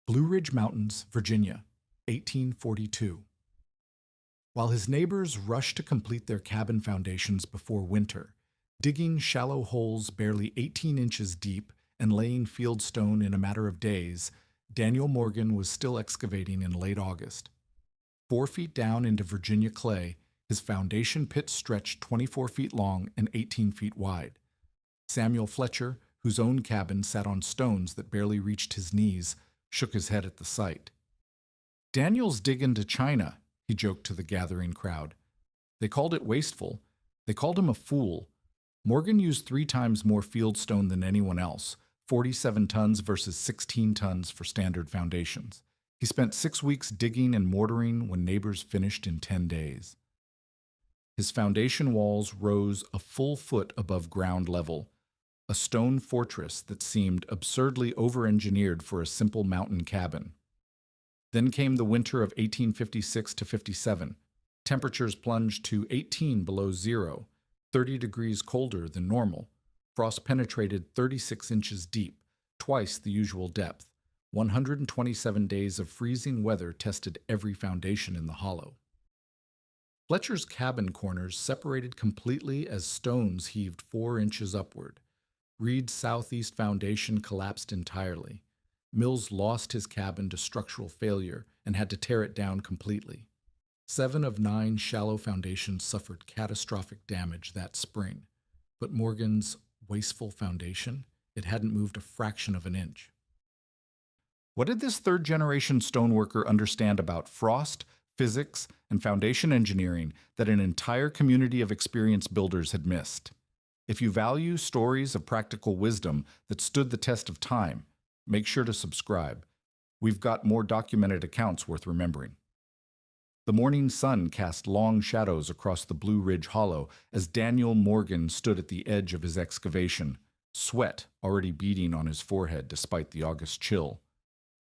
Blue Ridge Mountains, Virginia, 1842. While his neighbors rushed to complete their cabin foundations before winter, digging shallow holes barely 18 inches deep and laying field stone in a matter of days, Daniel Morgan was still excavating in late August. 4 feet down into Virginia clay, his foundation pit stretched 24 feet long and 18 feet wide. Samuel Fletcher, whose own cabin sat on stones that barely reached his knees, shook his head at the sight. "Daniel's digging to China," he joked to the gathering crowd. They called it wasteful. They called him a fool. Morgan used 3 times more field stone than anyone else, 47 tons versus 16 tons for standard foundations. He spent 6 weeks digging and mortaring when neighbors finished in 10 days. His foundation walls rose a full foot above ground level, a stone fortress that seemed absurdly over-engineered for a simple mountain cabin. Then came the winter of 1856 to 57. Temperatures plunged to 18 below zero, 30 degrees colder than normal. Frost penetrated 36 inches deep, twice the usual depth. 127 days of freezing weather tested every foundation in the hollow. Fletcher's cabin corners separated completely as stones heaved 4 inches upward. Reed's southeast foundation collapsed entirely. Mills lost his cabin to structural failure and had to tear it down completely. 7 of 9 shallow foundations suffered catastrophic damage that spring, but Morgan's wasteful foundation, it hadn't moved a fraction of an inch. What did this third-generation stoneworker understand about frost, physics, and foundation engineering that an entire community of experienced builders had missed? If you value stories of practical wisdom that stood the test of time, make sure to subscribe. We've got more documented accounts worth remembering. The morning sun cast long shadows across the Blue Ridge Hollow as Daniel Morgan stood at the edge of his excavation, sweat already beading on his forehead despite the August chill.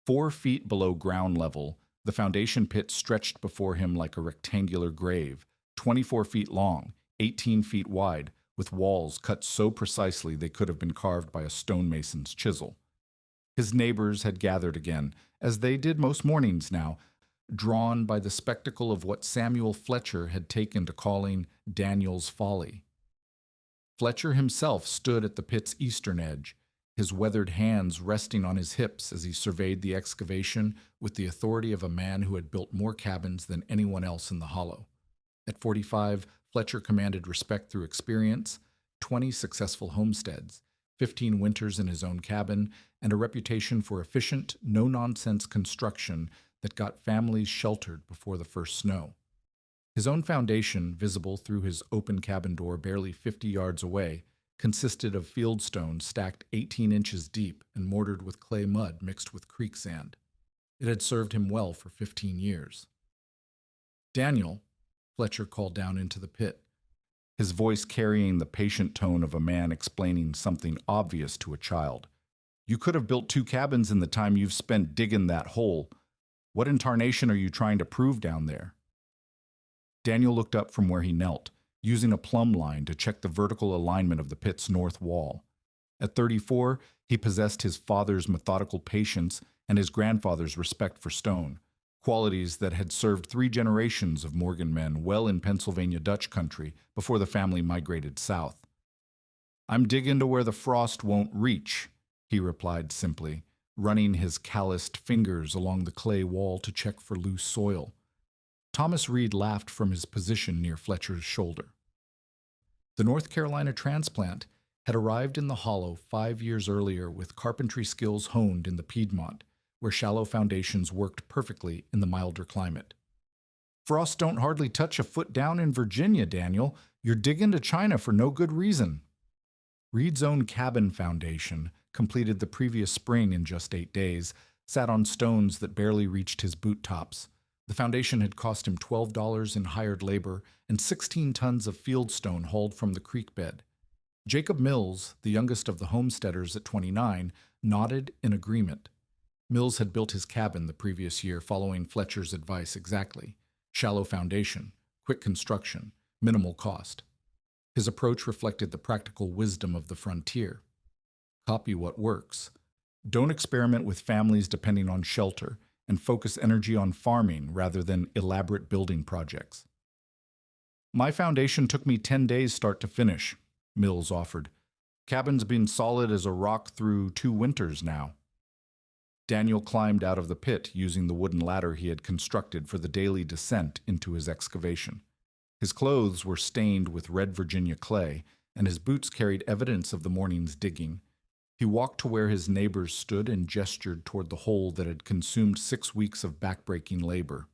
4 feet below ground level, the foundation pit stretched before him like a rectangular grave, 24 feet long, 18 feet wide, with walls cut so precisely they could have been carved by a stonemason's chisel. His neighbors had gathered again, as they did most mornings now, drawn by the spectacle of what Samuel Fletcher had taken to calling Daniel's Folly. Fletcher himself stood at the pit's eastern edge, his weathered hands resting on his hips as he surveyed the excavation with the authority of a man who had built more cabins than anyone else in the hollow. At 45, Fletcher commanded respect through experience, 20 successful homesteads, 15 winters in his own cabin, and a reputation for efficient, no-nonsense construction that got families sheltered before the first snow. His own foundation, visible through his open cabin door barely 50 yards away, consisted of fieldstone stacked 18 inches deep and mortared with clay mud mixed with creek sand. It had served him well for 15 years. "Daniel," Fletcher called down into the pit, his voice carrying the patient tone of a man explaining something obvious to a child. "You could have built 2 cabins in the time you've spent digging that hole. What in tarnation are you trying to prove down there?" Daniel looked up from where he knelt, using a plumb line to check the vertical alignment of the pit's north wall. At 34, he possessed his father's methodical patience and his grandfather's respect for stone, qualities that had served 3 generations of Morgan men well in Pennsylvania Dutch country before the family migrated south. "I'm digging to where the frost won't reach," he replied simply, running his calloused fingers along the clay wall to check for loose soil. Thomas Reed laughed from his position near Fletcher's shoulder. The North Carolina transplant had arrived in the hollow 5 years earlier with carpentry skills honed in the Piedmont, where shallow foundations worked perfectly in the milder climate. "Frost don't hardly touch a foot down in Virginia, Daniel. You're digging to China for no good reason." Reed's own cabin foundation, completed the previous spring in just 8 days, sat on stones that barely reached his boot tops. The foundation had cost him $12 in hired labor and 16 tons of fieldstone hauled from the creek bed. Jacob Mills, the youngest of the homesteaders at 29, nodded in agreement. Mills had built his cabin the previous year following Fletcher's advice exactly. Shallow foundation, quick construction, minimal cost. His approach reflected the practical wisdom of the frontier. Copy what works. Don't experiment with families depending on shelter, and focus energy on farming rather than elaborate building projects. My foundation took me 10 days start to finish, Mills offered. Cabin's been solid as a rock through 2 winters now. Daniel climbed out of the pit using the wooden ladder he had constructed for the daily descent into his excavation. His clothes were stained with red Virginia clay, and his boots carried evidence of the morning's digging. He walked to where his neighbors stood and gestured toward the hole that had consumed 6 weeks of backbreaking labor.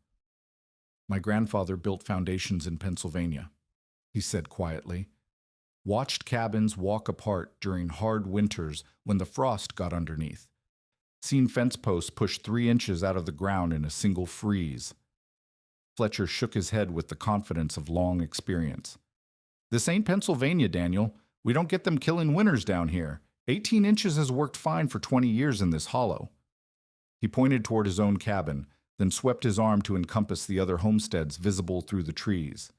My grandfather built foundations in Pennsylvania, he said quietly. Watched cabins walk apart during hard winters when the frost got underneath. Seen fence posts push 3 inches out of the ground in a single freeze. Fletcher shook his head with the confidence of long experience. This ain't Pennsylvania, Daniel. We don't get them killing winters down here. 18 inches has worked fine for 20 years in this hollow. He pointed toward his own cabin, then swept his arm to encompass the other homesteads visible through the trees.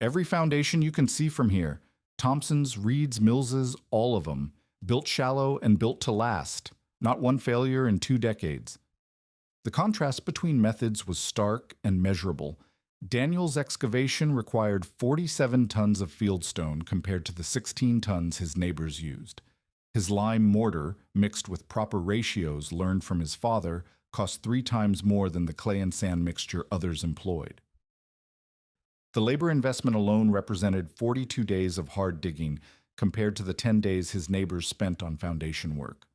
Every foundation you can see from here, Thompson's, Reed's, Mills's, all of them, built shallow and built to last, not one failure in 2 decades. The contrast between methods was stark and measurable. Daniel's excavation required 47 tons of fieldstone compared to the 16 tons his neighbors used. His lime mortar, mixed with proper ratios learned from his father, cost 3 times more than the clay and sand mixture others employed. The labor investment alone represented 42 days of hard digging compared to the 10 days his neighbors spent on foundation work.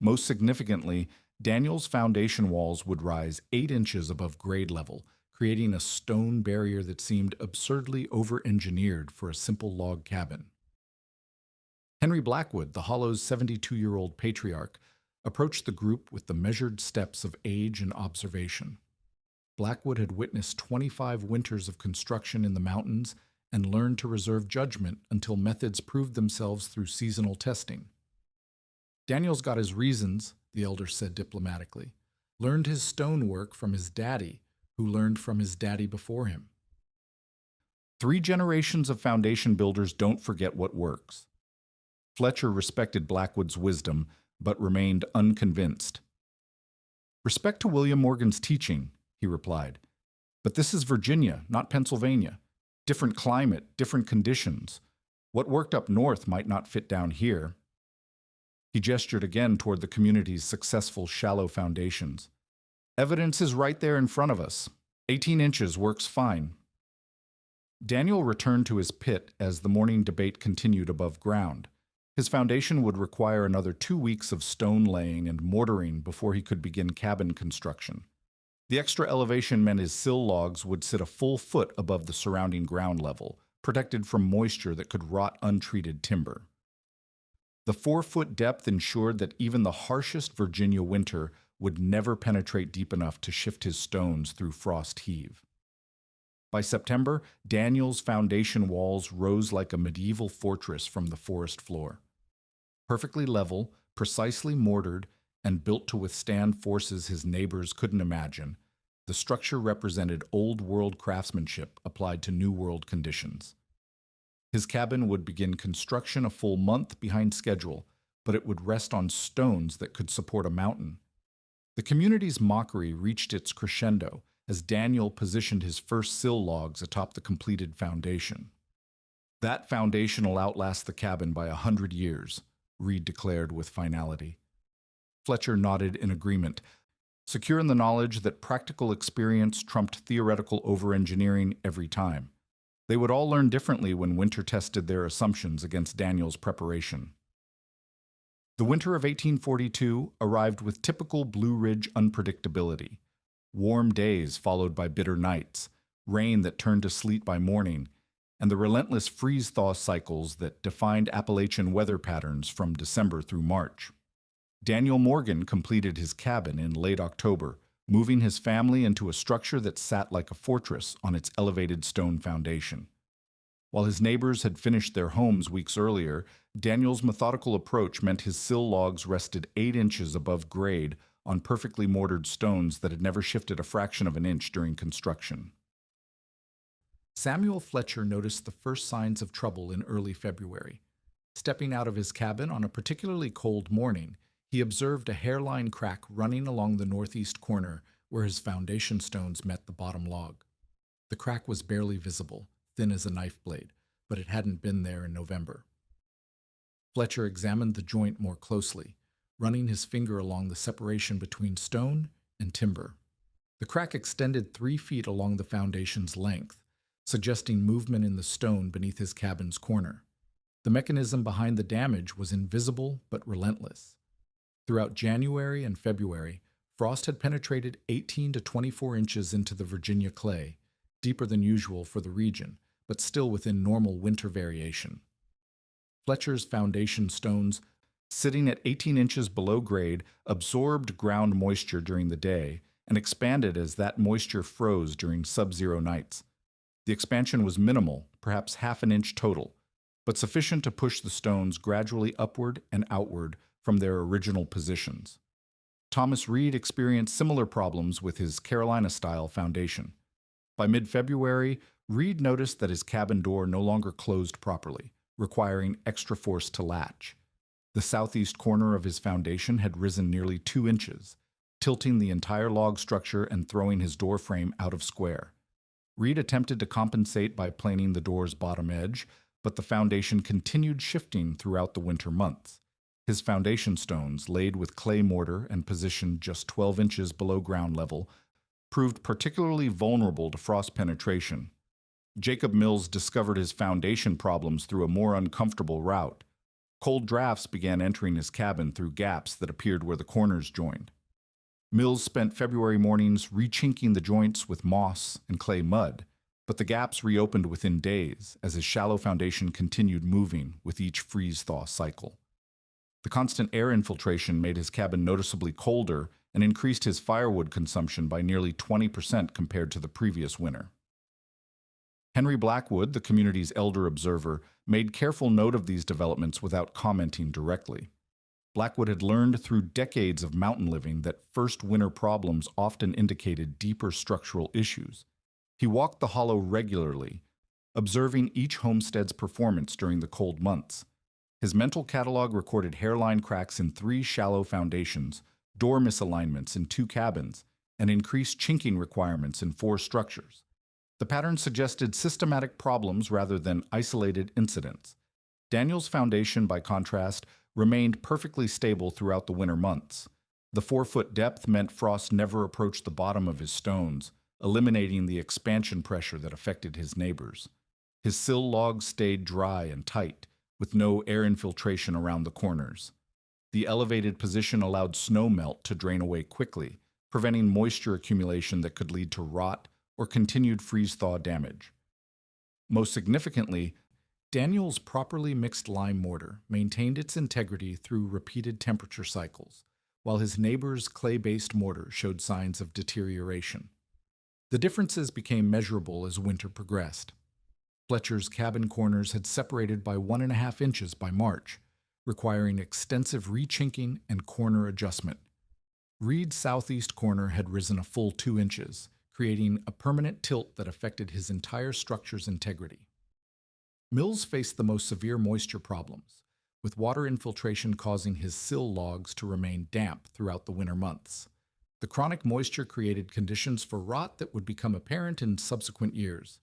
Most significantly, Daniel's foundation walls would rise 8 inches above grade level, creating a stone barrier that seemed absurdly over-engineered for a simple log cabin. Henry Blackwood, the hollow's 72-year-old patriarch, approached the group with the measured steps of age and observation. Blackwood had witnessed 25 winters of construction in the mountains and learned to reserve judgment until methods proved themselves through seasonal testing. Daniel's got his reasons, the elder said diplomatically. Learned his stonework from his daddy, who learned from his daddy before him. 3 generations of foundation builders don't forget what works. Fletcher respected Blackwood's wisdom, but remained unconvinced. Respect to William Morgan's teaching, he replied. But this is Virginia, not Pennsylvania. Different climate, different conditions. What worked up north might not fit down here. He gestured again toward the community's successful shallow foundations. Evidence is right there in front of us. 18 inches works fine. Daniel returned to his pit as the morning debate continued above ground. His foundation would require another 2 weeks of stone laying and mortaring before he could begin cabin construction. The extra elevation meant his sill logs would sit a full foot above the surrounding ground level, protected from moisture that could rot untreated timber. The 4-foot depth ensured that even the harshest Virginia winter would never penetrate deep enough to shift his stones through frost heave. By September, Daniel's foundation walls rose like a medieval fortress from the forest floor. Perfectly level, precisely mortared, and built to withstand forces his neighbors couldn't imagine, the structure represented old-world craftsmanship applied to New World conditions. His cabin would begin construction a full month behind schedule, but it would rest on stones that could support a mountain. The community's mockery reached its crescendo as Daniel positioned his first sill logs atop the completed foundation. That foundation will outlast the cabin by 100 years, Reed declared with finality. Fletcher nodded in agreement, secure in the knowledge that practical experience trumped theoretical over-engineering every time. They would all learn differently when winter tested their assumptions against Daniel's preparation. The winter of 1842 arrived with typical Blue Ridge unpredictability. Warm days followed by bitter nights, rain that turned to sleet by morning, and the relentless freeze-thaw cycles that defined Appalachian weather patterns from December through March. Daniel Morgan completed his cabin in late October, moving his family into a structure that sat like a fortress on its elevated stone foundation. While his neighbors had finished their homes weeks earlier, Daniel's methodical approach meant his sill logs rested 8 inches above grade on perfectly mortared stones that had never shifted a fraction of an inch during construction. Samuel Fletcher noticed the first signs of trouble in early February. Stepping out of his cabin on a particularly cold morning, He observed a hairline crack running along the northeast corner where his foundation stones met the bottom log. The crack was barely visible, thin as a knife blade, but it hadn't been there in November. Fletcher examined the joint more closely, running his finger along the separation between stone and timber. The crack extended 3 feet along the foundation's length, suggesting movement in the stone beneath his cabin's corner. The mechanism behind the damage was invisible but relentless. Throughout January and February, frost had penetrated 18 to 24 inches into the Virginia clay, deeper than usual for the region, but still within normal winter variation. Fletcher's foundation stones, sitting at 18 inches below grade, absorbed ground moisture during the day and expanded as that moisture froze during sub-zero nights. The expansion was minimal, perhaps half an inch total, but sufficient to push the stones gradually upward and outward from their original positions. Thomas Reed experienced similar problems with his Carolina-style foundation. By mid-February, Reed noticed that his cabin door no longer closed properly, requiring extra force to latch. The southeast corner of his foundation had risen nearly 2 inches, tilting the entire log structure and throwing his door frame out of square. Reed attempted to compensate by planing the door's bottom edge, but the foundation continued shifting throughout the winter months. His foundation stones, laid with clay mortar and positioned just 12 inches below ground level, proved particularly vulnerable to frost penetration. Jacob Mills discovered his foundation problems through a more uncomfortable route. Cold drafts began entering his cabin through gaps that appeared where the corners joined. Mills spent February mornings rechinking the joints with moss and clay mud, but the gaps reopened within days as his shallow foundation continued moving with each freeze-thaw cycle. The constant air infiltration made his cabin noticeably colder and increased his firewood consumption by nearly 20% compared to the previous winter. Henry Blackwood, the community's elder observer, made careful note of these developments without commenting directly. Blackwood had learned through decades of mountain living that first winter problems often indicated deeper structural issues. He walked the hollow regularly, observing each homestead's performance during the cold months. His mental catalog recorded hairline cracks in 3 shallow foundations, door misalignments in 2 cabins, and increased chinking requirements in 4 structures. The pattern suggested systematic problems rather than isolated incidents. Daniel's foundation, by contrast, remained perfectly stable throughout the winter months. The 4-foot depth meant frost never approached the bottom of his stones, eliminating the expansion pressure that affected his neighbors. His sill logs stayed dry and tight, with no air infiltration around the corners. The elevated position allowed snow melt to drain away quickly, preventing moisture accumulation that could lead to rot or continued freeze-thaw damage. Most significantly, Daniel's properly mixed lime mortar maintained its integrity through repeated temperature cycles, while his neighbor's clay-based mortar showed signs of deterioration. The differences became measurable as winter progressed. Fletcher's cabin corners had separated by 1.5 inches by March, requiring extensive rechinking and corner adjustment. Reed's southeast corner had risen a full 2 inches, creating a permanent tilt that affected his entire structure's integrity. Mills faced the most severe moisture problems, with water infiltration causing his sill logs to remain damp throughout the winter months. The chronic moisture created conditions for rot that would become apparent in subsequent years.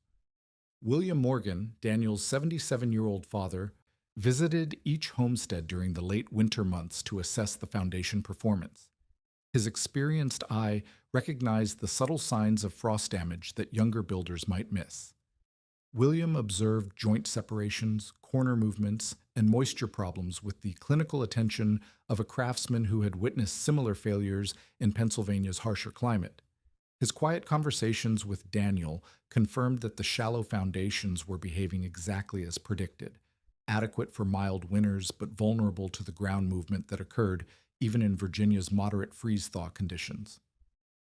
William Morgan, Daniel's 77-year-old father, visited each homestead during the late winter months to assess the foundation performance. His experienced eye recognized the subtle signs of frost damage that younger builders might miss. William observed joint separations, corner movements, and moisture problems with the clinical attention of a craftsman who had witnessed similar failures in Pennsylvania's harsher climate. His quiet conversations with Daniel confirmed that the shallow foundations were behaving exactly as predicted, adequate for mild winters but vulnerable to the ground movement that occurred even in Virginia's moderate freeze-thaw conditions.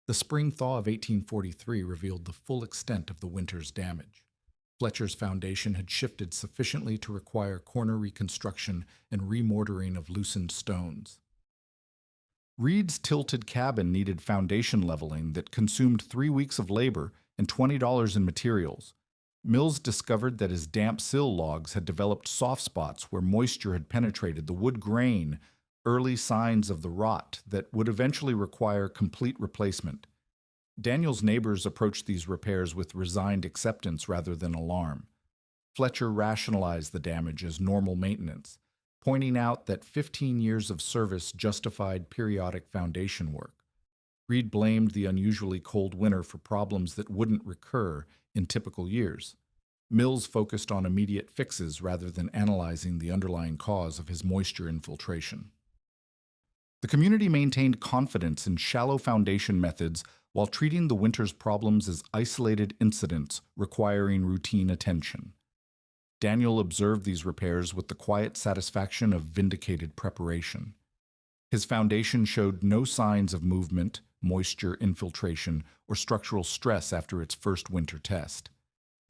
The spring thaw of 1843 revealed the full extent of the winter's damage. Fletcher's foundation had shifted sufficiently to require corner reconstruction and remortaring of loosened stones. Reed's tilted cabin needed foundation leveling that consumed 3 weeks of labor and $20 in materials. Mills discovered that his damp sill logs had developed soft spots where moisture had penetrated the wood grain, early signs of the rot that would eventually require complete replacement. Daniel's neighbors approached these repairs with resigned acceptance rather than alarm. Fletcher rationalized the damage as normal maintenance, pointing out that 15 years of service justified periodic foundation work. Reed blamed the unusually cold winter for problems that wouldn't recur in typical years. Mills focused on immediate fixes rather than analyzing the underlying cause of his moisture infiltration. The community maintained confidence in shallow foundation methods while treating the winter's problems as isolated incidents requiring routine attention. Daniel observed these repairs with the quiet satisfaction of vindicated preparation. His foundation showed no signs of movement, moisture infiltration, or structural stress after its first winter test.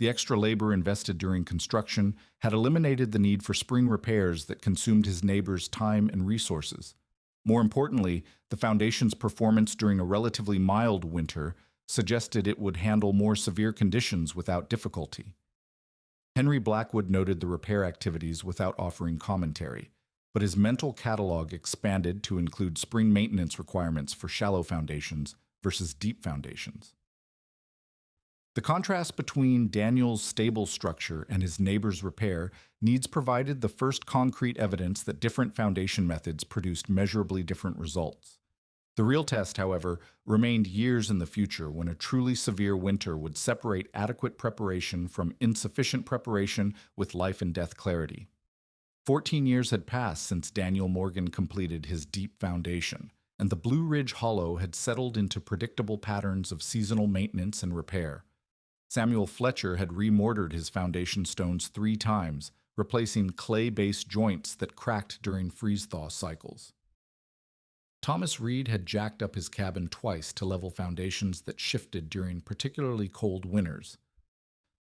The extra labor invested during construction had eliminated the need for spring repairs that consumed his neighbors' time and resources. More importantly, the foundation's performance during a relatively mild winter suggested it would handle more severe conditions without difficulty. Henry Blackwood noted the repair activities without offering commentary, but his mental catalog expanded to include spring maintenance requirements for shallow foundations versus deep foundations. The contrast between Daniel's stable structure and his neighbor's repair needs provided the first concrete evidence that different foundation methods produced measurably different results. The real test, however, remained years in the future when a truly severe winter would separate adequate preparation from insufficient preparation with life and death clarity. 14 years had passed since Daniel Morgan completed his deep foundation, and the Blue Ridge Hollow had settled into predictable patterns of seasonal maintenance and repair. Samuel Fletcher had remortared his foundation stones 3 times, replacing clay-based joints that cracked during freeze-thaw cycles. Thomas Reed had jacked up his cabin twice to level foundations that shifted during particularly cold winters,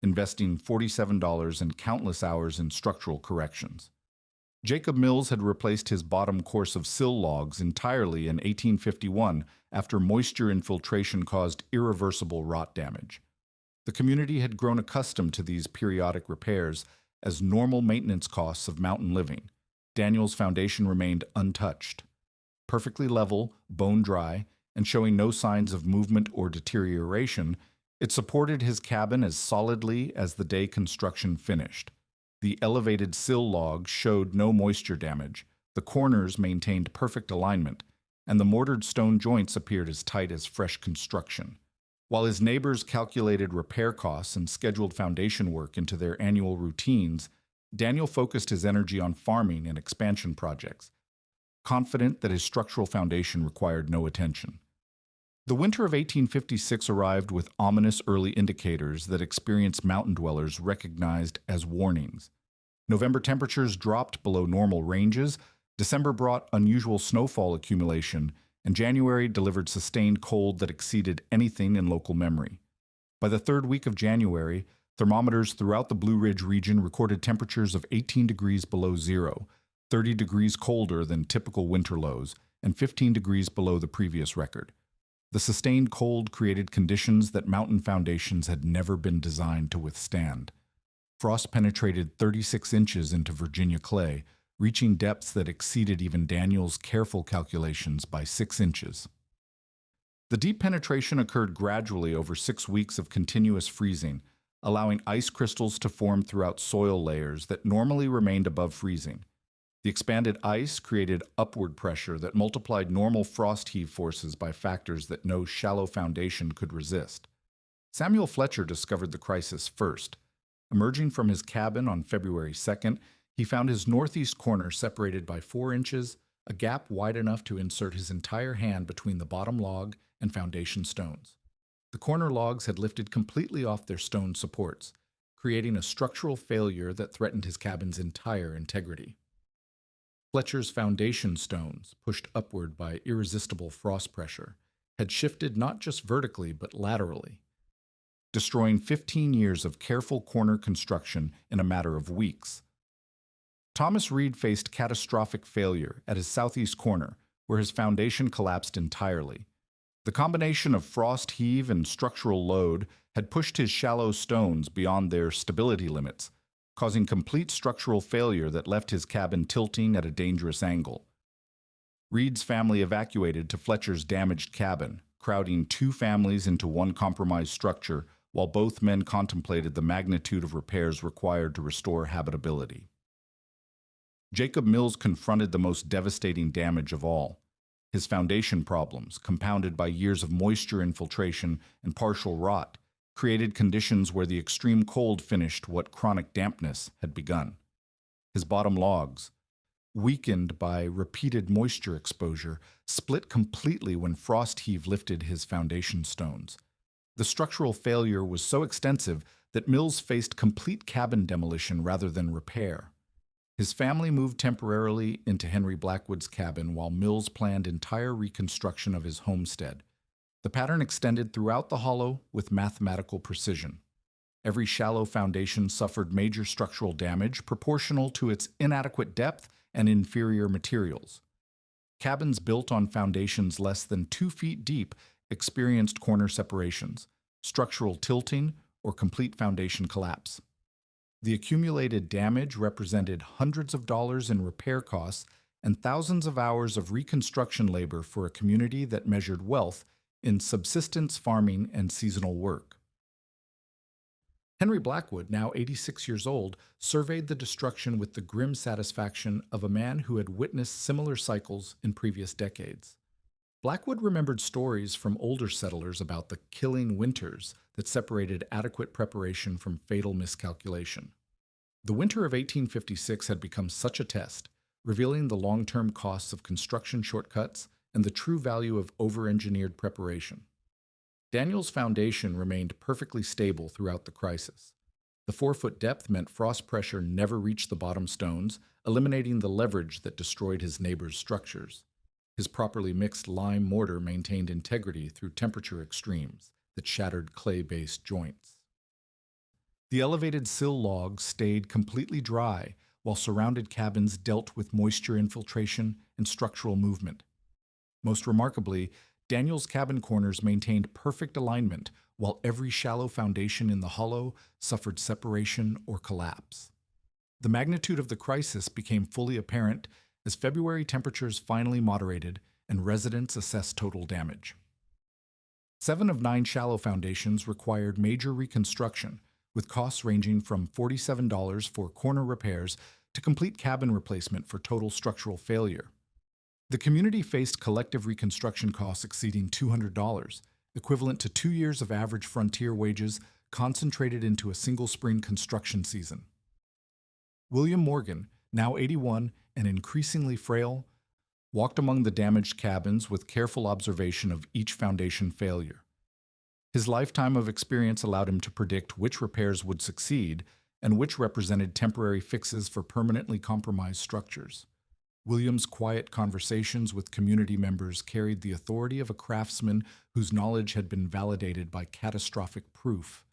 investing $47 and countless hours in structural corrections. Jacob Mills had replaced his bottom course of sill logs entirely in 1851 after moisture infiltration caused irreversible rot damage. The community had grown accustomed to these periodic repairs as normal maintenance costs of mountain living. Daniel's foundation remained untouched, perfectly level, bone dry, and showing no signs of movement or deterioration. It supported his cabin as solidly as the day construction finished. The elevated sill logs showed no moisture damage, the corners maintained perfect alignment, and the mortared stone joints appeared as tight as fresh construction. While his neighbors calculated repair costs and scheduled foundation work into their annual routines, Daniel focused his energy on farming and expansion projects, confident that his structural foundation required no attention. The winter of 1856 arrived with ominous early indicators that experienced mountain dwellers recognized as warnings. November temperatures dropped below normal ranges, December brought unusual snowfall accumulation, and January delivered sustained cold that exceeded anything in local memory. By the 3rd week of January, thermometers throughout the Blue Ridge region recorded temperatures of 18 degrees below zero, 30 degrees colder than typical winter lows, and 15 degrees below the previous record. The sustained cold created conditions that mountain foundations had never been designed to withstand. Frost penetrated 36 inches into Virginia clay, reaching depths that exceeded even Daniel's careful calculations by 6 inches. The deep penetration occurred gradually over 6 weeks of continuous freezing, allowing ice crystals to form throughout soil layers that normally remained above freezing. The expanded ice created upward pressure that multiplied normal frost heave forces by factors that no shallow foundation could resist. Samuel Fletcher discovered the crisis first. Emerging from his cabin on February 2nd, he found his northeast corner separated by 4 inches, a gap wide enough to insert his entire hand between the bottom log and foundation stones. The corner logs had lifted completely off their stone supports, creating a structural failure that threatened his cabin's entire integrity. Fletcher's foundation stones, pushed upward by irresistible frost pressure, had shifted not just vertically but laterally, destroying 15 years of careful corner construction in a matter of weeks. Thomas Reed faced catastrophic failure at his southeast corner, where his foundation collapsed entirely. The combination of frost heave and structural load had pushed his shallow stones beyond their stability limits, causing complete structural failure that left his cabin tilting at a dangerous angle. Reed's family evacuated to Fletcher's damaged cabin, crowding two families into one compromised structure while both men contemplated the magnitude of repairs required to restore habitability. Jacob Mills confronted the most devastating damage of all. His foundation problems, compounded by years of moisture infiltration and partial rot, created conditions where the extreme cold finished what chronic dampness had begun. His bottom logs, weakened by repeated moisture exposure, split completely when frost heave lifted his foundation stones. The structural failure was so extensive that Mills faced complete cabin demolition rather than repair. His family moved temporarily into Henry Blackwood's cabin while Mills planned entire reconstruction of his homestead. The pattern extended throughout the hollow with mathematical precision. Every shallow foundation suffered major structural damage proportional to its inadequate depth and inferior materials. Cabins built on foundations less than 2 feet deep experienced corner separations, structural tilting, or complete foundation collapse. The accumulated damage represented hundreds of dollars in repair costs and thousands of hours of reconstruction labor for a community that measured wealth in subsistence farming and seasonal work. Henry Blackwood, now 86 years old, surveyed the destruction with the grim satisfaction of a man who had witnessed similar cycles in previous decades. Blackwood remembered stories from older settlers about the killing winters that separated adequate preparation from fatal miscalculation. The winter of 1856 had become such a test, revealing the long-term costs of construction shortcuts and the true value of over-engineered preparation. Daniel's foundation remained perfectly stable throughout the crisis. The 4-foot depth meant frost pressure never reached the bottom stones, eliminating the leverage that destroyed his neighbors' structures. His properly mixed lime mortar maintained integrity through temperature extremes that shattered clay-based joints. The elevated sill logs stayed completely dry, while surrounded cabins dealt with moisture infiltration and structural movement. Most remarkably, Daniel's cabin corners maintained perfect alignment, while every shallow foundation in the hollow suffered separation or collapse. The magnitude of the crisis became fully apparent as February temperatures finally moderated and residents assessed total damage. 7 of 9 shallow foundations required major reconstruction, with costs ranging from $47 for corner repairs to complete cabin replacement for total structural failure. The community faced collective reconstruction costs exceeding $200, equivalent to 2 years of average frontier wages concentrated into a single spring construction season. William Morgan, now 81 and increasingly frail, walked among the damaged cabins with careful observation of each foundation failure. His lifetime of experience allowed him to predict which repairs would succeed and which represented temporary fixes for permanently compromised structures. William's quiet conversations with community members carried the authority of a craftsman whose knowledge had been validated by catastrophic proof.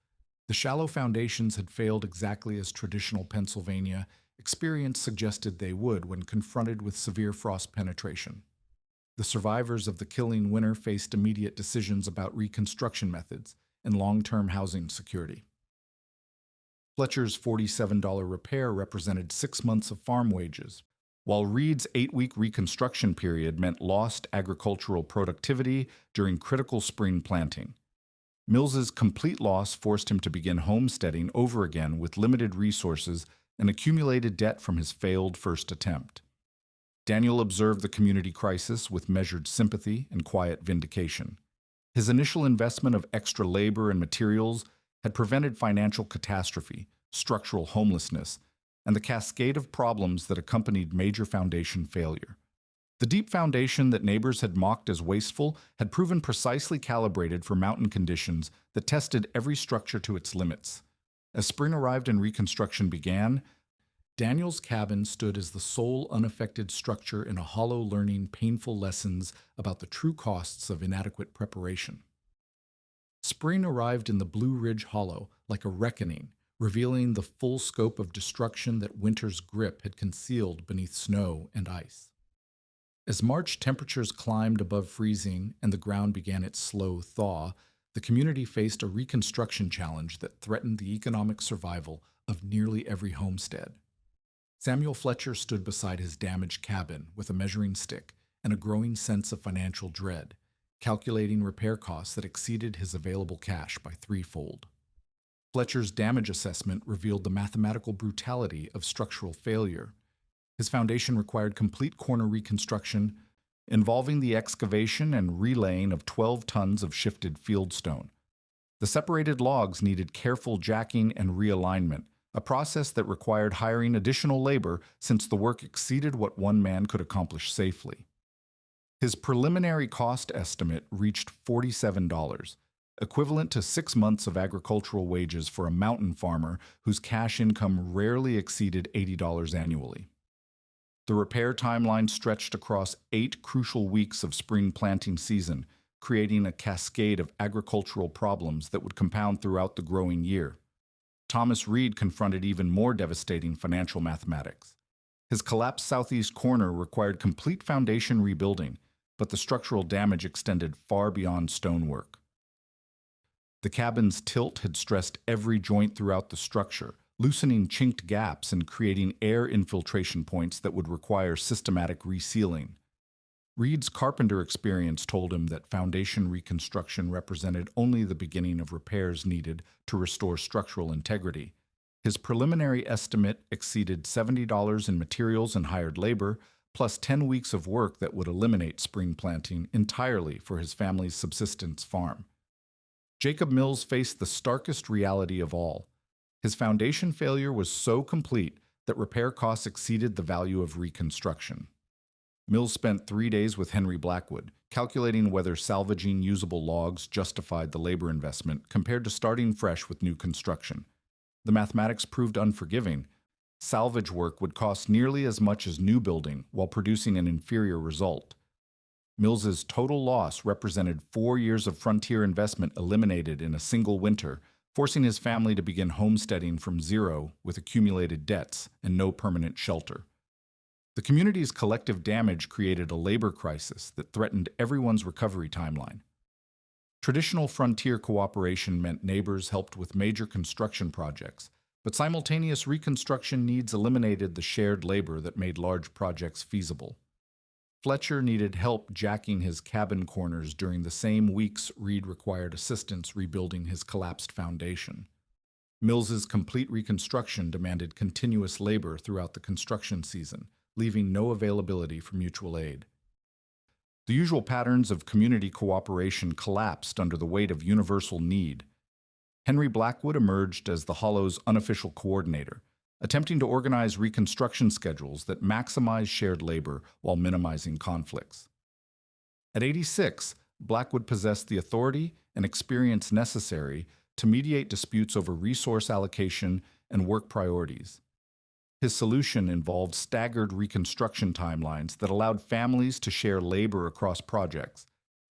The shallow foundations had failed exactly as traditional Pennsylvania experience suggested they would when confronted with severe frost penetration. The survivors of the killing winter faced immediate decisions about reconstruction methods and long-term housing security. Fletcher's $47 repair represented 6 months of farm wages, while Reed's 8-week reconstruction period meant lost agricultural productivity during critical spring planting. Mills's complete loss forced him to begin homesteading over again with limited resources and accumulated debt from his failed first attempt. Daniel observed the community crisis with measured sympathy and quiet vindication. His initial investment of extra labor and materials had prevented financial catastrophe, structural homelessness, and the cascade of problems that accompanied major foundation failure. The deep foundation that neighbors had mocked as wasteful had proven precisely calibrated for mountain conditions that tested every structure to its limits. As spring arrived and reconstruction began, Daniel's cabin stood as the sole unaffected structure in a hollow learning painful lessons about the true costs of inadequate preparation. Spring arrived in the Blue Ridge Hollow like a reckoning, revealing the full scope of destruction that winter's grip had concealed beneath snow and ice. As March temperatures climbed above freezing and the ground began its slow thaw, the community faced a reconstruction challenge that threatened the economic survival of nearly every homestead. Samuel Fletcher stood beside his damaged cabin with a measuring stick and a growing sense of financial dread, calculating repair costs that exceeded his available cash by threefold. Fletcher's damage assessment revealed the mathematical brutality of structural failure. His foundation required complete corner reconstruction, involving the excavation and relaying of 12 tons of shifted fieldstone. The separated logs needed careful jacking and realignment, a process that required hiring additional labor since the work exceeded what one man could accomplish safely. His preliminary cost estimate reached $47, equivalent to 6 months of agricultural wages for a mountain farmer whose cash income rarely exceeded $80 annually. The repair timeline stretched across 8 crucial weeks of spring planting season, creating a cascade of agricultural problems that would compound throughout the growing year. Thomas Reed confronted even more devastating financial mathematics. His collapsed southeast corner required complete foundation rebuilding, but the structural damage extended far beyond stonework. The cabin's tilt had stressed every joint throughout the structure, loosening chinked gaps and creating air infiltration points that would require systematic resealing. Reed's carpenter experience told him that foundation reconstruction represented only the beginning of repairs needed to restore structural integrity. His preliminary estimate exceeded $70 in materials and hired labor, plus 10 weeks of work that would eliminate spring planting entirely for his family's subsistence farm. Jacob Mills faced the starkest reality of all. His foundation failure was so complete that repair costs exceeded the value of reconstruction. Mills spent 3 days with Henry Blackwood, calculating whether salvaging usable logs justified the labor investment compared to starting fresh with new construction. The mathematics proved unforgiving. Salvage work would cost nearly as much as new building while producing an inferior result. Mills's total loss represented 4 years of frontier investment eliminated in a single winter, forcing his family to begin homesteading from zero with accumulated debts and no permanent shelter. The community's collective damage created a labor crisis that threatened everyone's recovery timeline. Traditional frontier cooperation meant neighbors helped with major construction projects, but simultaneous reconstruction needs eliminated the shared labor that made large projects feasible. Fletcher needed help jacking his cabin corners during the same weeks Reed required assistance rebuilding his collapsed foundation. Mills's complete reconstruction demanded continuous labor throughout the construction season, leaving no availability for mutual aid. The usual patterns of community cooperation collapsed under the weight of universal need. Henry Blackwood emerged as the Hollow's unofficial coordinator, attempting to organize reconstruction schedules that maximize shared labor while minimizing conflicts. At 86, Blackwood possessed the authority and experience necessary to mediate disputes over resource allocation and work priorities. His solution involved staggered reconstruction timelines that allowed families to share labor across projects,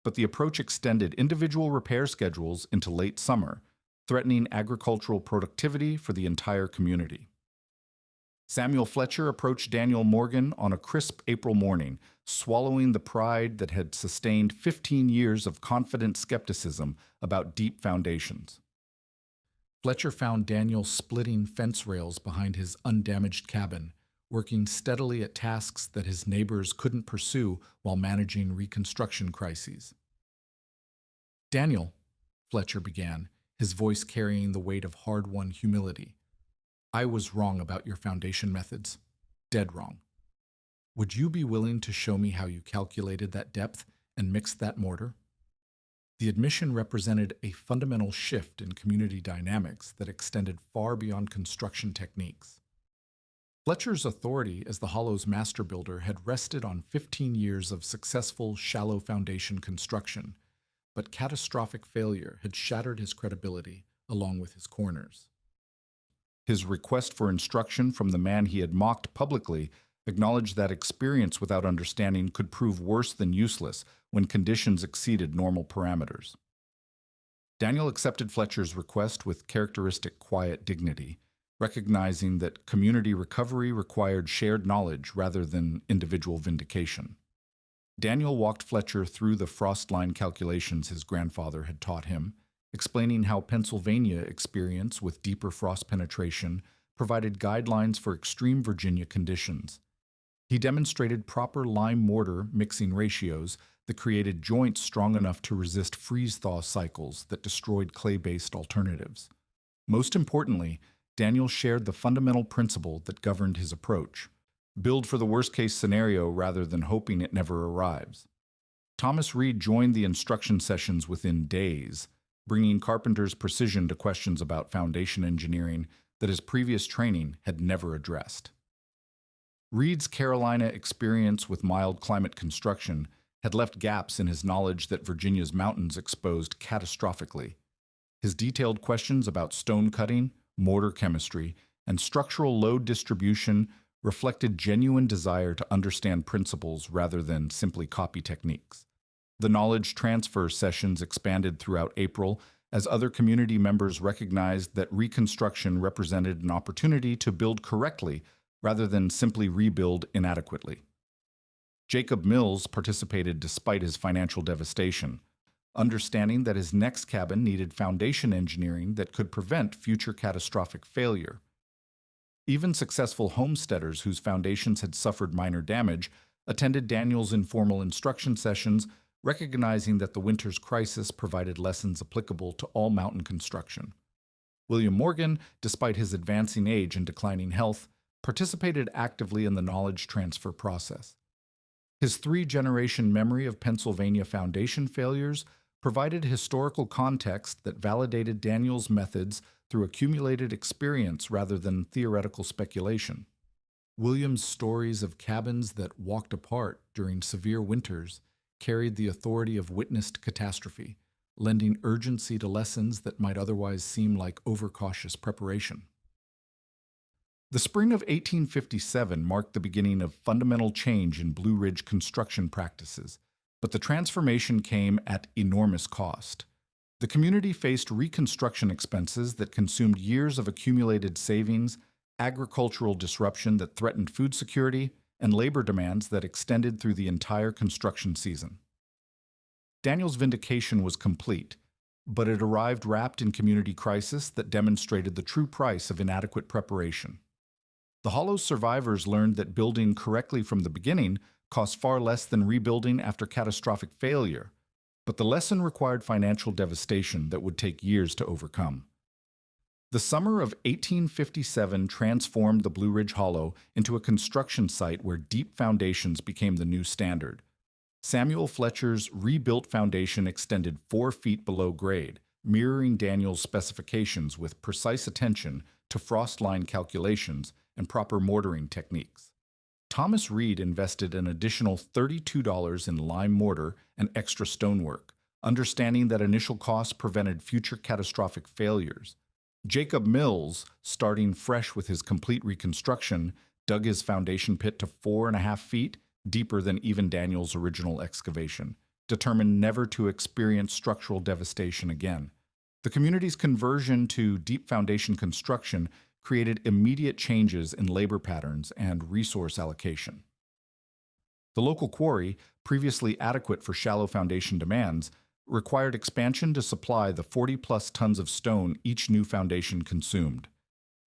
but the approach extended individual repair schedules into late summer, threatening agricultural productivity for the entire community. Samuel Fletcher approached Daniel Morgan on a crisp April morning, swallowing the pride that had sustained 15 years of confident skepticism about deep foundations. Fletcher found Daniel splitting fence rails behind his undamaged cabin, working steadily at tasks that his neighbors couldn't pursue while managing reconstruction crises. "Daniel," Fletcher began, his voice carrying the weight of hard-won humility, "I was wrong about your foundation methods. Dead wrong. Would you be willing to show me how you calculated that depth and mixed that mortar?" The admission represented a fundamental shift in community dynamics that extended far beyond construction techniques. Fletcher's authority as the Hollow's master builder had rested on 15 years of successful shallow foundation construction, but catastrophic failure had shattered his credibility along with his corners. His request for instruction from the man he had mocked publicly acknowledged that experience without understanding could prove worse than useless when conditions exceeded normal parameters. Daniel accepted Fletcher's request with characteristic quiet dignity, recognizing that community recovery required shared knowledge rather than individual vindication. Daniel walked Fletcher through the frost line calculations his grandfather had taught him, explaining how Pennsylvania experience with deeper frost penetration provided guidelines for extreme Virginia conditions. He demonstrated proper lime-mortar mixing ratios that created joints strong enough to resist freeze-thaw cycles that destroyed clay-based alternatives. Most importantly, Daniel shared the fundamental principle that governed his approach: build for the worst-case scenario rather than hoping it never arrives. Thomas Reed joined the instruction sessions within days, bringing carpenters' precision to questions about foundation engineering that his previous training had never addressed. Reed's Carolina experience with mild climate construction had left gaps in his knowledge that Virginia's mountains exposed catastrophically. His detailed questions about stone cutting, mortar chemistry, and structural load distribution reflected genuine desire to understand principles rather than simply copy techniques. The knowledge transfer sessions expanded throughout April as other community members recognized that Reconstruction represented an opportunity to build correctly rather than simply rebuild inadequately. Jacob Mills participated despite his financial devastation, understanding that his next cabin needed foundation engineering that could prevent future catastrophic failure. Even successful homesteaders whose foundations had suffered minor damage attended Daniel's informal instruction sessions, recognizing that the winter's crisis provided lessons applicable to all mountain construction. William Morgan, despite his advancing age and declining health, participated actively in the knowledge transfer process. His three-generation memory of Pennsylvania foundation failures provided historical context that validated Daniel's methods through accumulated experience rather than theoretical speculation. William's stories of cabins that walked apart during severe winters carried the authority of witnessed catastrophe, lending urgency to lessons that might otherwise seem like overcautious preparation. The spring of 1857 marked the beginning of fundamental change in Blue Ridge construction practices, but the transformation came at enormous cost. The community faced reconstruction expenses that consumed years of accumulated savings, agricultural disruption that threatened food security, and labor demands that extended through the entire construction season. Daniel's vindication was complete, but it arrived wrapped in community crisis that demonstrated the true price of inadequate preparation. The Hollow's survivors learned that building correctly from the beginning cost far less than rebuilding after catastrophic failure, but the lesson required financial devastation that would take years to overcome. The summer of 1857 transformed the Blue Ridge Hollow into a construction site where deep foundations became the new standard. Samuel Fletcher's rebuilt foundation extended 4 feet below grade, mirroring Daniel's specifications with precise attention to frost line calculations and proper mortaring techniques. Thomas Reed invested an additional $32 in lime mortar and extra stonework, understanding that initial costs prevented future catastrophic failures. Jacob Mills, starting fresh with his complete reconstruction, dug his foundation pit to 4.5 feet, deeper than even Daniel's original excavation, determined never to experience structural devastation again. The community's conversion to deep foundation construction created immediate changes in labor patterns and resource allocation. The local quarry, previously adequate for shallow foundation demands, required expansion to supply the 40-plus tons of stone each new foundation consumed.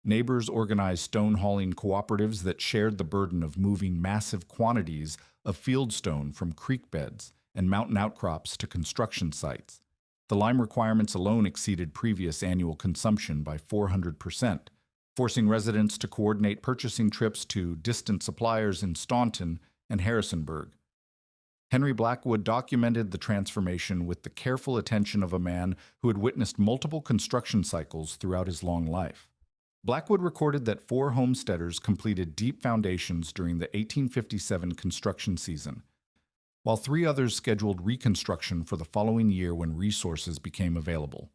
Neighbors organized stone hauling cooperatives that shared the burden of moving massive quantities of fieldstone from creek beds and mountain outcrops to construction sites. The lime requirements alone exceeded previous annual consumption by 400%, forcing residents to coordinate purchasing trips to distant suppliers in Staunton and Harrisonburg. Henry Blackwood documented the transformation with the careful attention of a man who had witnessed multiple construction cycles throughout his long life. Blackwood recorded that 4 homesteaders completed deep foundations during the 1857 construction season, while 3 others scheduled reconstruction for the following year when resources became available.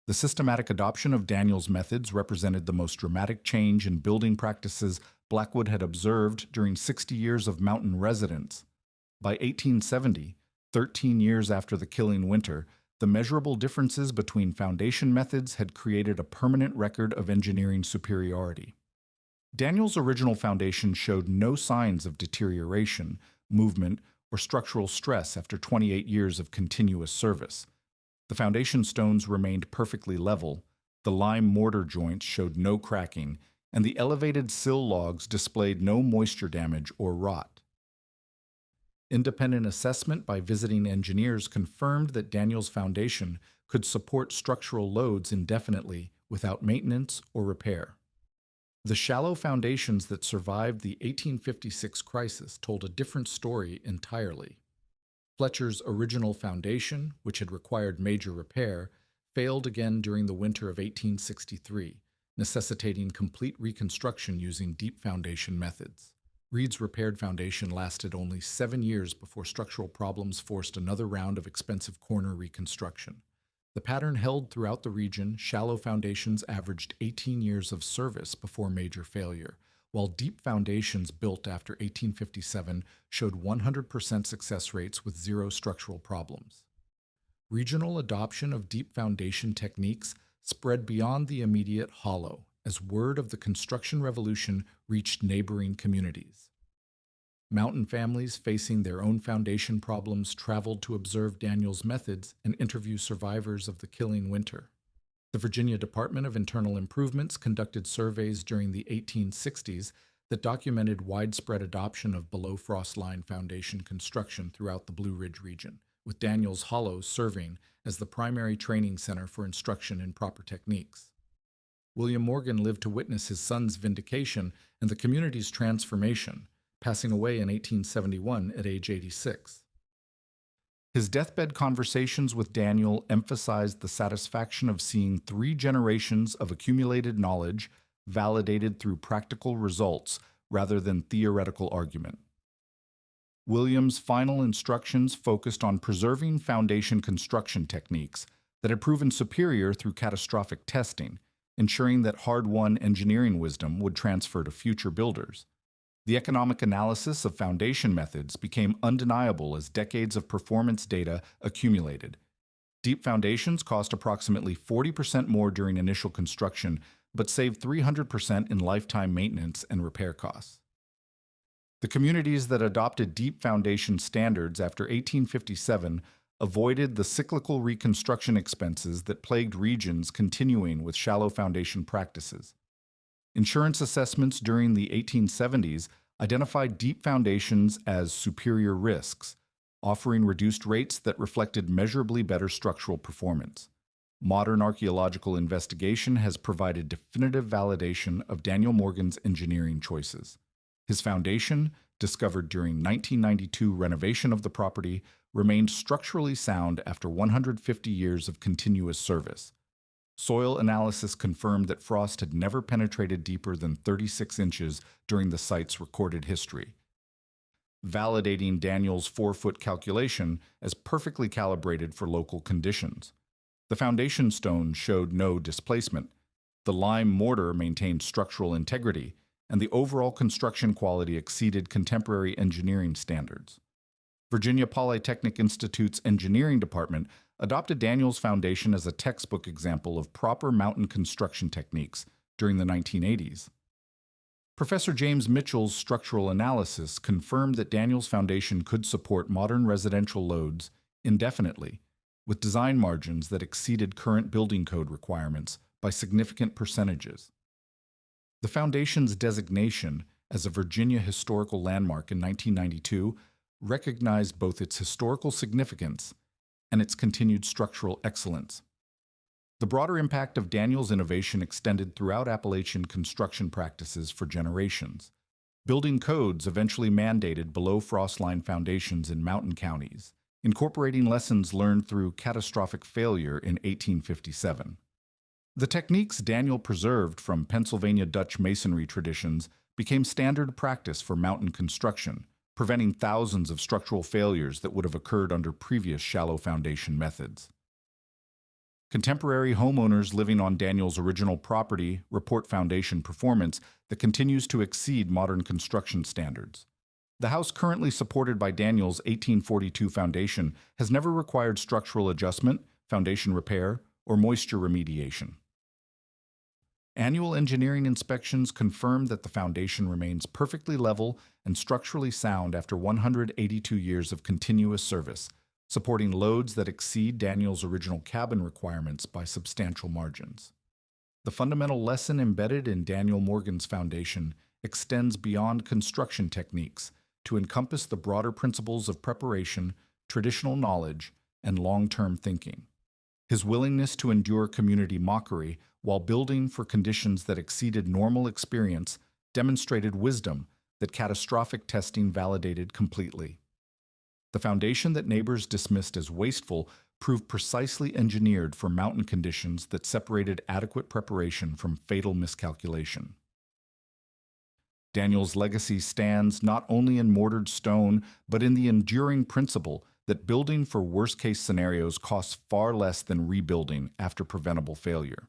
The systematic adoption of Daniel's methods represented the most dramatic change in building practices Blackwood had observed during 60 years of mountain residence. By 1870, 13 years after the killing winter, the measurable differences between foundation methods had created a permanent record of engineering superiority. Daniel's original foundation showed no signs of deterioration, movement, or structural stress after 28 years of continuous service. The foundation stones remained perfectly level, the lime mortar joints showed no cracking, and the elevated sill logs displayed no moisture damage or rot. Independent assessment by visiting engineers confirmed that Daniel's foundation could support structural loads indefinitely without maintenance or repair. The shallow foundations that survived the 1856 crisis told a different story entirely. Fletcher's original foundation, which had required major repair, failed again during the winter of 1863, necessitating complete reconstruction using deep foundation methods. Reed's repaired foundation lasted only 7 years before structural problems forced another round of expensive corner reconstruction. The pattern held throughout the region. Shallow foundations averaged 18 years of service before major failure, while deep foundations built after 1857 showed 100% success rates with zero structural problems. Regional adoption of deep foundation techniques spread beyond the immediate hollow as word of the construction revolution reached neighboring communities. Mountain families facing their own foundation problems traveled to observe Daniel's methods and interview survivors of the killing winter. The Virginia Department of Internal Improvements conducted surveys during the 1860s that documented widespread adoption of below frost line foundation construction throughout the Blue Ridge region, with Daniel's Hollow serving as the primary training center for instruction in proper techniques. William Morgan lived to witness his son's vindication and the community's transformation, passing away in 1871 at age 86. His deathbed conversations with Daniel emphasized the satisfaction of seeing 3 generations of accumulated knowledge validated through practical results rather than theoretical argument. William's final instructions focused on preserving foundation construction techniques that had proven superior through catastrophic testing, ensuring that hard-won engineering wisdom would transfer to future builders. The economic analysis of foundation methods became undeniable as decades of performance data accumulated. Deep foundations cost approximately 40% more during initial construction, but saved 300% in lifetime maintenance and repair costs. The communities that adopted deep foundation standards after 1857 avoided the cyclical reconstruction expenses that plagued regions continuing with shallow foundation practices. Insurance assessments during the 1870s identified deep foundations as superior risks, offering reduced rates that reflected measurably better structural performance. Modern archaeological investigation has provided definitive validation of Daniel Morgan's engineering choices. His foundation, discovered during 1992 renovation of the property, remained structurally sound after 150 years of continuous service. Soil analysis confirmed that frost had never penetrated deeper than 36 inches during the site's recorded history, validating Daniel's 4-foot calculation as perfectly calibrated for local conditions. The foundation stone showed no displacement. The lime mortar maintained structural integrity, and the overall construction quality exceeded contemporary engineering standards. Virginia Polytechnic Institute's engineering department adopted Daniel's foundation as a textbook example of proper mountain construction techniques during the 1980s. Professor James Mitchell's structural analysis confirmed that Daniel's foundation could support modern residential loads indefinitely, with design margins that exceeded current building code requirements by significant percentages. The foundation's designation as a Virginia Historical Landmark in 1992 recognized both its historical significance and its continued structural excellence. The broader impact of Daniel's innovation extended throughout Appalachian construction practices for generations. Building codes eventually mandated below frost line foundations in mountain counties, incorporating lessons learned through catastrophic failure in 1857. The techniques Daniel preserved from Pennsylvania Dutch masonry traditions became standard practice for mountain construction, preventing thousands of structural failures that would have occurred under previous shallow foundation methods. Contemporary homeowners living on Daniel's original property report foundation performance that continues to exceed modern construction standards. The house currently supported by Daniel's 1842 foundation has never required structural adjustment, foundation repair, or moisture remediation. Annual engineering inspections confirm that the foundation remains perfectly level and structurally sound after 182 years of continuous service, supporting loads that exceed Daniel's original cabin requirements by substantial margins. The fundamental lesson embedded in Daniel Morgan's foundation extends beyond construction techniques to encompass the broader principles of preparation, traditional knowledge, and long-term thinking. His willingness to endure community mockery while building for conditions that exceeded normal experience demonstrated wisdom that catastrophic testing validated completely. The foundation that neighbors dismissed as wasteful proved precisely engineered for mountain conditions that separated adequate preparation from fatal miscalculation. Daniel's legacy stands not only in mortared stone, but in the enduring principle that building for worst-case scenarios costs far less than rebuilding after preventable failure.